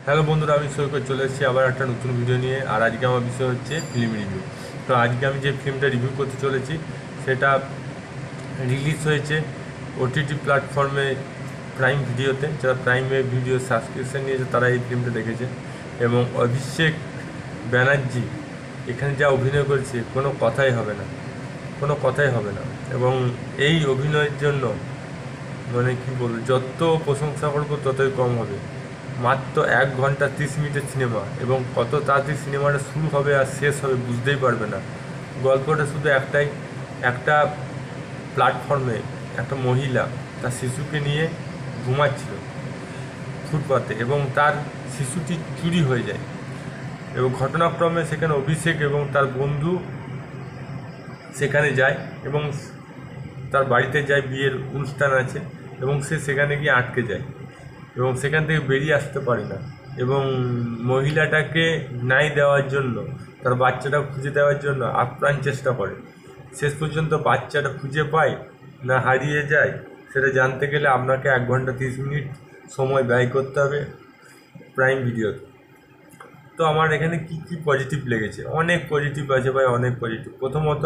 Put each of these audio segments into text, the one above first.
Hello বন্ধুরা, আমি সৈকত চলে এসেছি আবার একটা নতুন ভিডিও নিয়ে। আর আজকে আমার বিষয় হচ্ছে ফিল্ম রিভিউ। তো আজকে আমি যে ফিল্মটা রিভিউ করতে চলেছি সেটা রিলিজ হয়েছে ওটিটি প্ল্যাটফর্মে, প্রাইম ভিডিওতে। যারা প্রাইমে ভিডিও সাবস্ক্রিপশন নিয়েছে তারা এই ফিল্মটা দেখেছে। এবং অভিষেক ব্যানার্জি এখানে যা অভিনয় করেছে কোনো কথাই হবে না, কোনো কথাই হবে না। এবং এই অভিনয়ের জন্য মানে কী বলবো, যত প্রশংসা করবো ততই কম হবে। মাত্র 1 ঘন্টা 30 মিনিটের সিনেমা, এবং কত তাড়াতাড়ি সিনেমাটা শুরু হবে আর শেষ হবে বুঝতেই পারবে না। গল্পটা শুধু একটাই, একটা প্ল্যাটফর্মে একটা মহিলা তার শিশুকে নিয়ে ঘুমাচ্ছিল ফুটপাতে, এবং তার শিশুটি চুরি হয়ে যায়। এবং ঘটনাক্রমে সেখানে অভিষেক এবং তার বন্ধু সেখানে যায়, এবং তার বাড়িতে যায়, বিয়ের অনুষ্ঠান আছে, এবং সে সেখানে গিয়ে আটকে যায় এবং সেখান থেকে বেরিয়ে আসতে পারে না। এবং মহিলাটাকে ন্যায় দেওয়ার জন্য, তার বাচ্চাটা খুঁজে দেওয়ার জন্য আপ্রাণ চেষ্টা করে। শেষ পর্যন্ত বাচ্চাটা খুঁজে পায় না হারিয়ে যায়, সেটা জানতে গেলে আপনাকে 1 ঘন্টা 30 মিনিট সময় ব্যয় করতে হবে প্রাইম ভিডিওতে। তো আমার এখানে কি কি পজিটিভ লেগেছে, অনেক পজিটিভ আছে ভাই, অনেক পজিটিভ। প্রথমত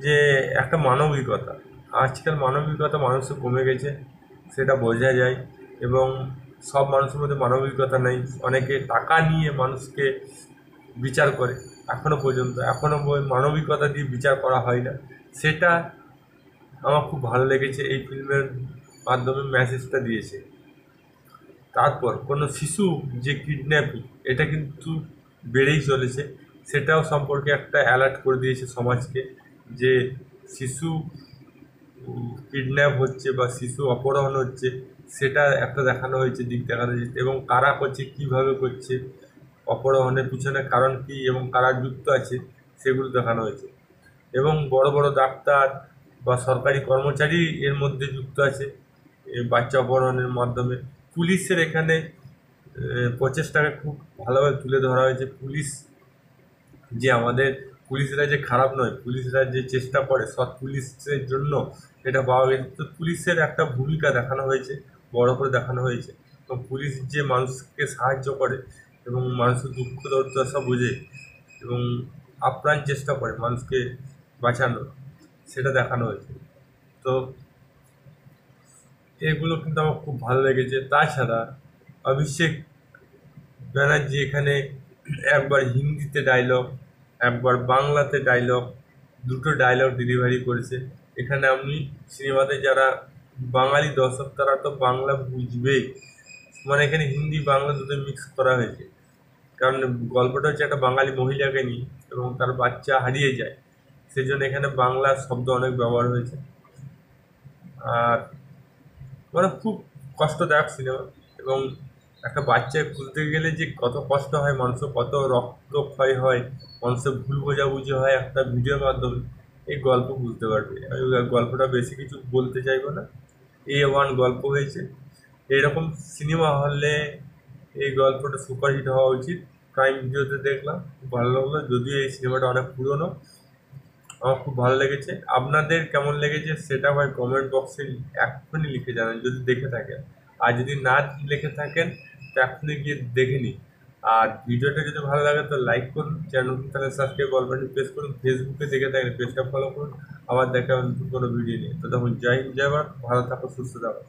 যে একটা মানবিকতা, আজকাল মানবিকতা মানুষের কমে গেছে, সেটা বোঝা যায়। এবং সব মানুষের মধ্যে মানবিকতা নেই, অনেকে টাকা নিয়ে মানুষকে বিচার করে। এখনও পর্যন্ত মানবিকতা দিয়ে বিচার করা হয় না, সেটা আমার খুব ভালো লেগেছে। এই ফিল্মের মাধ্যমে মেসেজটা দিয়েছে। তারপর কোনো শিশু যে কিডন্যাপিং, এটা কিন্তু বেড়েই চলেছে, সেটাও সম্পর্কে একটা অ্যালার্ট করে দিয়েছে সমাজকে, যে শিশু কিডন্যাপ হচ্ছে বা শিশু অপহরণ হচ্ছে, সেটা একটা দেখানো হয়েছে, দিক দেখানো হয়েছে। এবং কারা করছে, কীভাবে করছে, অপহরণের পিছনে কারণ কী এবং কারা যুক্ত আছে সেগুলো দেখানো হয়েছে। এবং বড় বড় ডাক্তার বা সরকারি কর্মচারী এর মধ্যে যুক্ত আছে এই বাচ্চা অপহরণের মাধ্যমে। পুলিশের এখানে প্রচেষ্টাকে খুব ভালোভাবে তুলে ধরা হয়েছে। পুলিশ যে আমাদের পুলিশরা যে খারাপ নয়, পুলিশরা যে চেষ্টা করে সৎ পুলিশের জন্য, এটা পাওয়া গেছে। তো পুলিশের একটা ভূমিকা দেখানো হয়েছে, বড় করে দেখানো হয়েছে। এবং পুলিশ যে মানুষকে সাহায্য করে এবং মানুষের দুঃখ দুর্দশা বোঝে এবং আপ্রাণ চেষ্টা করে মানুষকে বাঁচানোর, সেটা দেখানো হয়েছে। তো এগুলো কিন্তু আমার খুব ভালো লেগেছে। তাছাড়া অভিষেক ব্যানার্জি এখানে একবার হিন্দিতে ডায়লগ, একবার বাংলাতে ডায়লগ, দুটো ডায়লগ ডেলিভারি করেছে। এখানে আপনি সিনেমাতে যারা বাঙালি দর্শক তারা তো বাংলা বুঝবেই, মানে এখানে হিন্দি বাংলা দুটো মিক্স করা হয়েছে। কারণ গল্পটা হচ্ছে একটা বাঙালি মহিলাকে নিয়ে, এবং তার বাচ্চা হারিয়ে যায়, সেই জন্য এখানে বাংলা শব্দ অনেক ব্যবহার হয়েছে। আর মানে খুব কষ্টদায়ক সিনেমা। এবং একটা বাচ্চা খুঁজতে গেলে যে কত কষ্ট হয়, মানুষের কত রক্তক্ষয় হয়, মানুষের ভুল বোঝাবুঝি হয় একটা ভিডিওর মাধ্যমে, এই গল্প বুঝতে পারবে। আমি গল্পটা বেশি কিছু বলতে চাইবো না। A1 গল্প হয়েছে, এইরকম সিনেমা হলে এই গল্পটা সুপারহিট হওয়া উচিত। প্রাইম ভিডিওতে দেখলাম, খুব ভালো লাগলো, যদিও এই সিনেমাটা অনেক পুরনো। আমার খুব ভালো লেগেছে। আপনাদের কেমন লেগেছে সেটা ভাই কমেন্ট বক্সে এক্ষুনি লিখে জানান যদি দেখে থাকেন। আর যদি না লিখে থাকেন তো এক্ষুনি গিয়ে দেখে নিন। আর ভিডিওটা যদি ভালো লাগে তো লাইক করুন, চ্যানেল তাহলে সাবস্ক্রাইব বাটনটি প্রেস করুন। ফেসবুকে দেখে থাকেন পেজটা ফলো করুন। আবার দেখা হবে নতুন কোনো ভিডিও নিয়ে। তো তখন জয় হিন্দ, জয় ভারত, ভালো থাকো, সুস্থ থাকো।